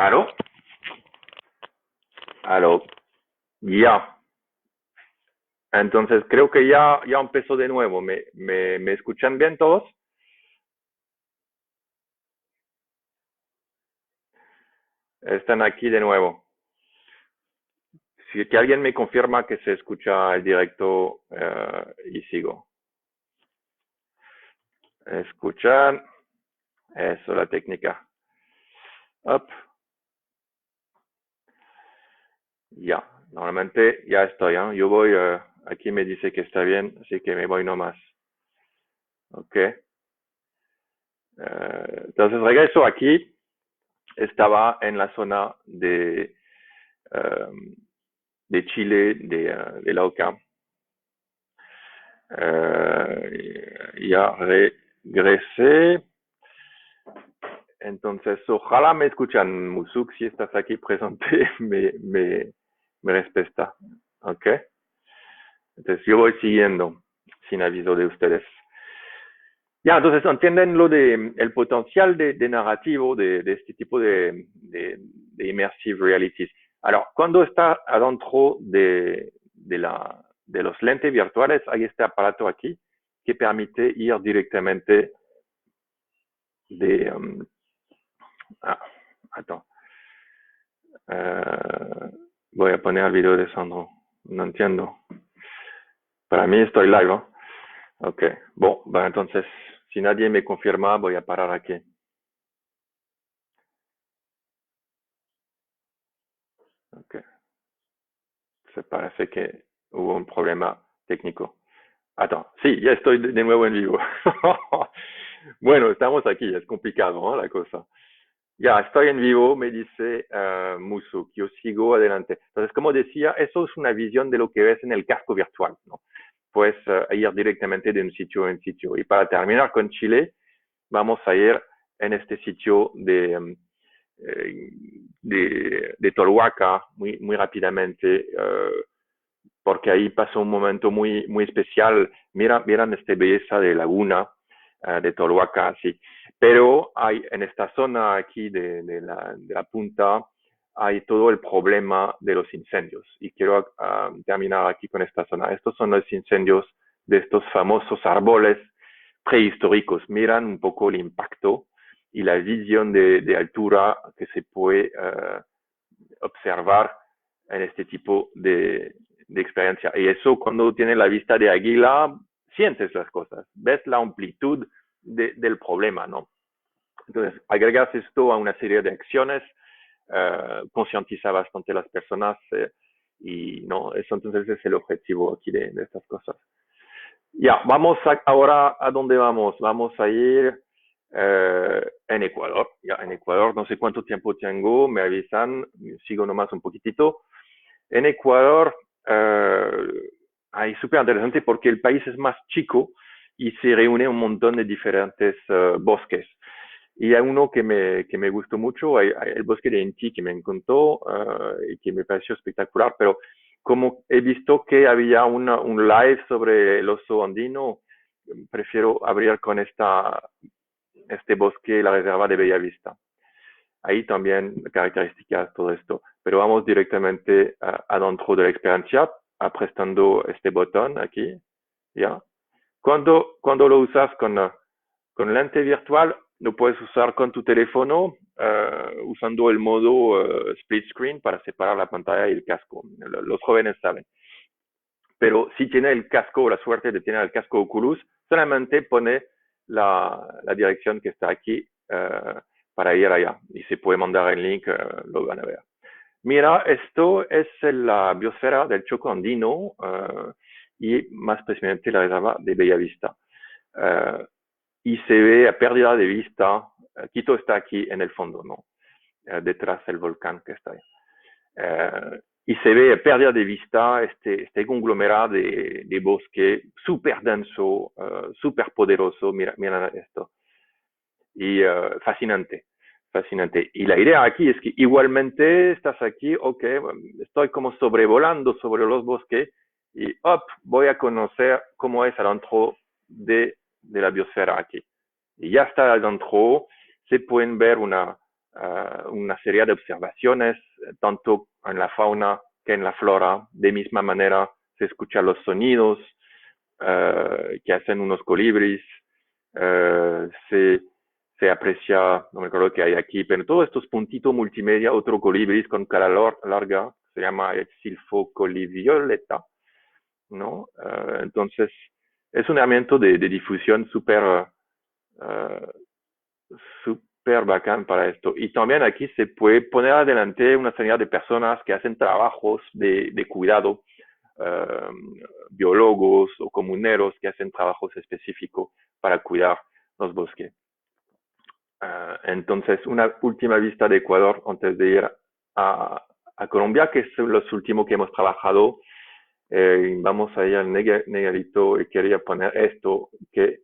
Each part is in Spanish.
¿Aló? ¿Aló? Ya. Entonces creo que ya empezó de nuevo. ¿Me escuchan bien todos? Están aquí de nuevo. Si que alguien me confirma que se escucha el directo y sigo. Escuchan. Eso, la técnica. Up. Ya. Normalmente ya estoy. Yo voy. Aquí me dice que está bien, así que me voy nomás. Ok. Entonces regreso aquí. Estaba en la zona um, de Chile, de la OCA. Ya regresé. Entonces, ojalá me escuchan, Musuk, si estás aquí presente, me respeta. ¿Ok? Entonces, yo voy siguiendo, sin aviso de ustedes. Ya, entonces, entienden lo de el potencial de narrativo de este tipo de immersive realities. Ahora, cuando está adentro de los lentes virtuales, hay este aparato aquí que permite ir directamente de... ah, attends. Voy a poner el video de Sandro. No entiendo. Para mí estoy live, ¿no? Ok. Bueno, entonces, si nadie me confirma, voy a parar aquí. Ok. Se parece que hubo un problema técnico. Attends, sí, ya estoy de nuevo en vivo. Bueno, estamos aquí, es complicado, ¿no? La cosa. Ya, estoy en vivo, me dice Musuk, yo sigo adelante. Entonces, como decía, eso es una visión de lo que ves en el casco virtual, ¿no? Pues ir directamente de un sitio en sitio. Y para terminar con Chile, vamos a ir en este sitio de Tolhuaca muy rápidamente, porque ahí pasó un momento muy especial. Miran esta belleza de laguna de Tolhuaca, sí. Pero hay en esta zona aquí de la punta, hay todo el problema de los incendios. Y quiero terminar aquí con esta zona. Estos son los incendios de estos famosos árboles prehistóricos. Miran un poco el impacto y la visión de altura que se puede observar en este tipo de experiencia. Y eso cuando tienes la vista de águila, sientes las cosas, ves la amplitud del problema, ¿no? Entonces, agregas esto a una serie de acciones, concientiza bastante a las personas y no, eso entonces es el objetivo aquí de estas cosas. Ya, vamos ahora a dónde vamos. Vamos a ir en Ecuador. Ya, en Ecuador, no sé cuánto tiempo tengo, me avisan, sigo nomás un poquitito. En Ecuador, es súper interesante porque el país es más chico y se reúne un montón de diferentes bosques. Y hay uno que me gustó mucho, hay el bosque de Inti que me encantó y que me pareció espectacular, pero como he visto que había un live sobre el oso andino, prefiero abrir con este bosque, la reserva de Bellavista. Ahí también características, todo esto. Pero vamos directamente adentro de la experiencia, apretando este botón aquí, ¿ya? Cuando lo usas con lente virtual, lo puedes usar con tu teléfono usando el modo split screen para separar la pantalla y el casco. Los jóvenes saben. Pero si tiene el casco, la suerte de tener el casco Oculus, solamente pone la dirección que está aquí para ir allá. Y se puede mandar el link, lo van a ver. Mira, esto es la biosfera del Choco Andino y más precisamente la reserva de Bellavista. Y se ve a pérdida de vista, Quito está aquí en el fondo, ¿no? Detrás del volcán que está ahí. Y se ve a pérdida de vista este conglomerado de bosque súper denso, súper poderoso, mira esto, y fascinante, fascinante. Y la idea aquí es que igualmente estás aquí, ok, estoy como sobrevolando sobre los bosques y voy a conocer cómo es adentro de la biosfera aquí. Y ya está adentro, se pueden ver una serie de observaciones, tanto en la fauna que en la flora. De misma manera, se escuchan los sonidos que hacen unos colibris, se aprecia, no me acuerdo qué hay aquí, pero todos estos puntitos multimedia, otro colibris con cara larga, se llama el silfocolivioleta, ¿no? Entonces, es un herramienta de difusión súper súper bacán para esto. Y también aquí se puede poner adelante una serie de personas que hacen trabajos de cuidado, biólogos o comuneros que hacen trabajos específicos para cuidar los bosques. Entonces, una última vista de Ecuador antes de ir a Colombia, que es los últimos que hemos trabajado. Vamos a ir al Negrito y quería poner esto que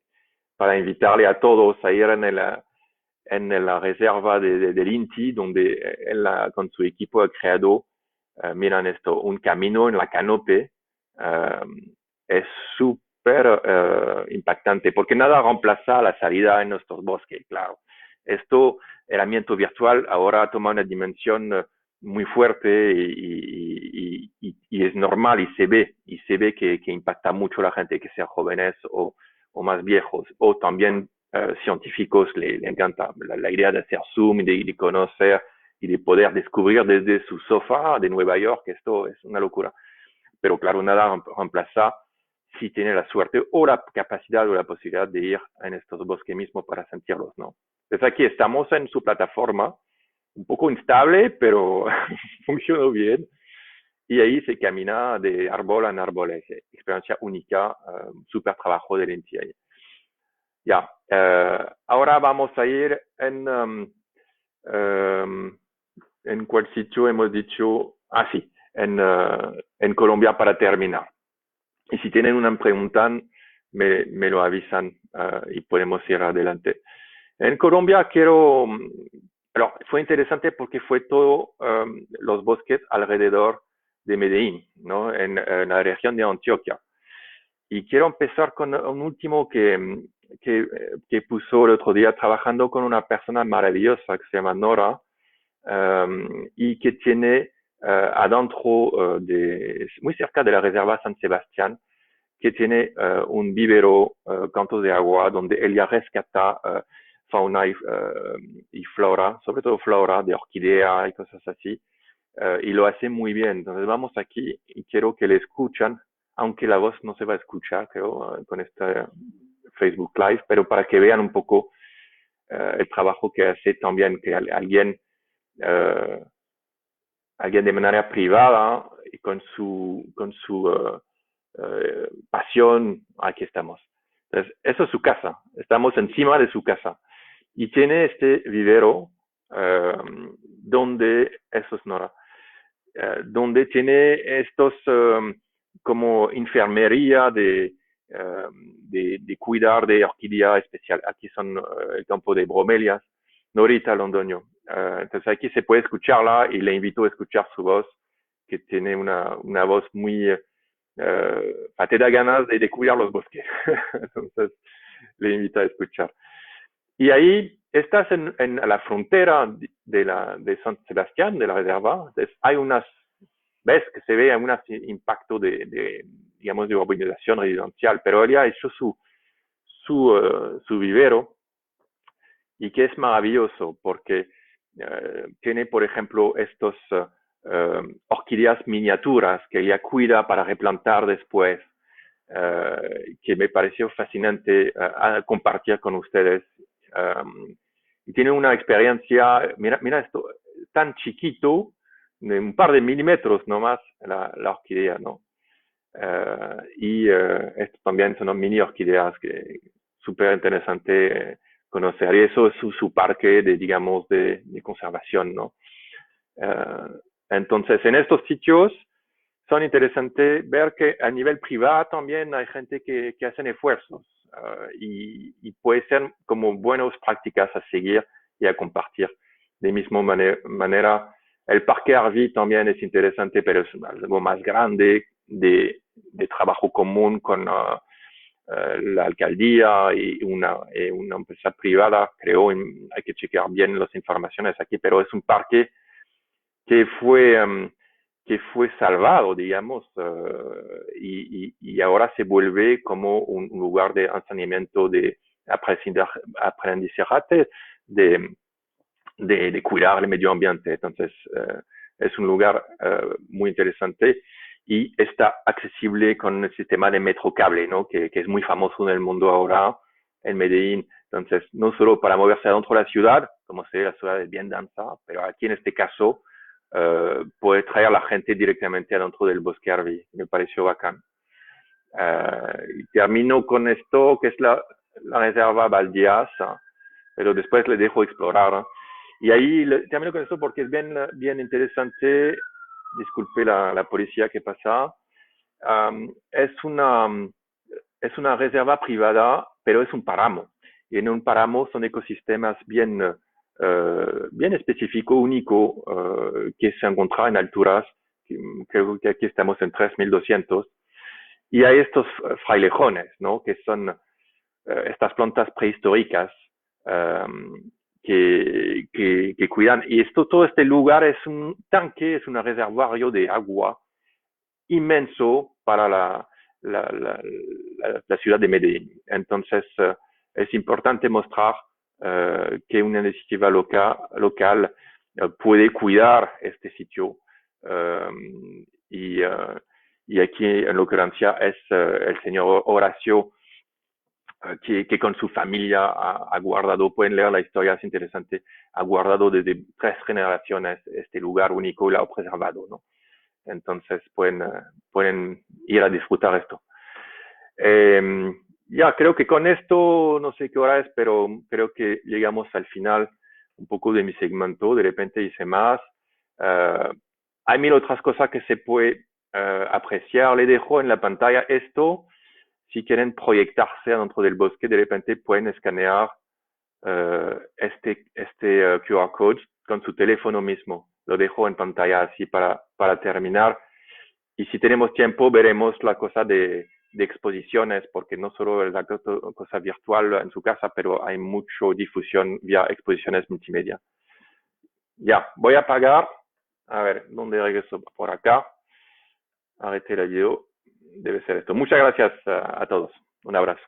para invitarle a todos a ir en la reserva del INTI, donde él con su equipo ha creado, miran esto, un camino en la canopé. Es súper impactante, porque nada reemplaza la salida en nuestros bosques, claro. Esto, herramienta virtual, ahora toma una dimensión muy fuerte y es normal y se ve que impacta mucho a la gente, que sean jóvenes o más viejos, o también científicos le encanta la idea de hacer zoom y de conocer y de poder descubrir desde su sofá de Nueva York. Esto es una locura. Pero claro, nada reemplaza si tiene la suerte o la capacidad o la posibilidad de ir en estos bosques mismos para sentirlos, ¿no? Entonces aquí estamos en su plataforma, un poco instable, pero funcionó bien. Y ahí se camina de árbol en árbol, es experiencia única, súper trabajo de lentilla. Ya, ahora vamos a ir en cuál sitio hemos dicho, sí, en Colombia para terminar. Y si tienen una pregunta, me lo avisan y podemos ir adelante. En Colombia fue interesante porque fue todo los bosques alrededor de Medellín, ¿no? En la región de Antioquia. Y quiero empezar con un último que puso el otro día trabajando con una persona maravillosa que se llama Nora y que tiene adentro, muy cerca de la reserva San Sebastián, que tiene un vivero, cantos de agua, donde ella rescata fauna y flora, sobre todo flora de orquídea y cosas así, y lo hace muy bien. Entonces vamos aquí y quiero que le escuchan, aunque la voz no se va a escuchar, creo, con este Facebook Live, pero para que vean un poco el trabajo que hace también, que alguien de manera privada y con su pasión, aquí estamos. Entonces, eso es su casa, estamos encima de su casa. Y tiene este vivero donde, eso es Nora, donde tiene estos como enfermería de cuidar de orquídea especial. Aquí son el campo de bromelias, Norita Londoño. Entonces aquí se puede escucharla y le invito a escuchar su voz, que tiene una voz muy... te da ganas de cuidar los bosques. Entonces le invito a escuchar. Y ahí estás en la frontera de San Sebastián, de la reserva. Entonces, hay ves que se ve un impacto digamos, de urbanización residencial, pero ella ha hecho su vivero y que es maravilloso porque tiene, por ejemplo, estos orquídeas miniaturas que ella cuida para replantar después, que me pareció fascinante compartir con ustedes. Y tiene una experiencia, mira esto, tan chiquito, de un par de milímetros nomás, la orquídea, ¿no? Esto también son mini orquídeas que súper interesante conocer. Y eso es su parque digamos, de conservación, ¿no? Entonces, en estos sitios son interesantes ver que a nivel privado también hay gente que hacen esfuerzos y puede ser como buenas prácticas a seguir y a compartir. De misma manera, el Parque Arví también es interesante, pero es algo más grande de trabajo común con la alcaldía y una empresa privada creó, hay que chequear bien las informaciones aquí, pero es un parque que fue, que fue salvado, digamos, y ahora se vuelve como un lugar de enseñamiento, de aprendizaje, de, de cuidar el medio ambiente. Entonces, es un lugar muy interesante y está accesible con el sistema de metro cable, ¿no? Que es muy famoso en el mundo ahora, en Medellín. Entonces, no solo para moverse adentro de la ciudad, como se ve, la ciudad es bien densa, pero aquí en este caso puede traer a la gente directamente adentro del bosque Arví. Me pareció bacán. Y termino con esto, que es la reserva Valdías, pero después le dejo explorar. Y ahí termino con esto porque es bien interesante. Disculpe la policía que pasa. Es una reserva privada, pero es un páramo. Y en un páramo son ecosistemas bien específicos, únicos, que se encuentran en alturas. Creo que aquí estamos en 3200. Y hay estos frailejones, ¿no? Que son estas plantas prehistóricas que cuidan. Y todo este lugar es un tanque, es un reservorio de agua inmenso para la ciudad de Medellín. Entonces, es importante mostrar que una iniciativa local puede cuidar este sitio. Y, y aquí, en la ocurrencia, es el señor Horacio, que con su familia ha guardado, pueden leer la historia, es interesante, ha guardado desde 3 generaciones este lugar único y lo ha preservado, ¿no? Entonces pueden ir a disfrutar esto. Ya, creo que con esto, no sé qué hora es, pero creo que llegamos al final un poco de mi segmento. De repente hice más. Uh, hay mil otras cosas que se puede apreciar. Le dejo en la pantalla esto. Si quieren proyectarse dentro del bosque, de repente pueden escanear este QR code con su teléfono mismo. Lo dejo en pantalla así para terminar. Y si tenemos tiempo, veremos la cosa de exposiciones, porque no solo es la cosa virtual en su casa, pero hay mucha difusión vía exposiciones multimedia. Ya, voy a apagar. A ver, ¿dónde regreso? Por acá. Arrêté la video. Debe ser esto. Muchas gracias a todos. Un abrazo.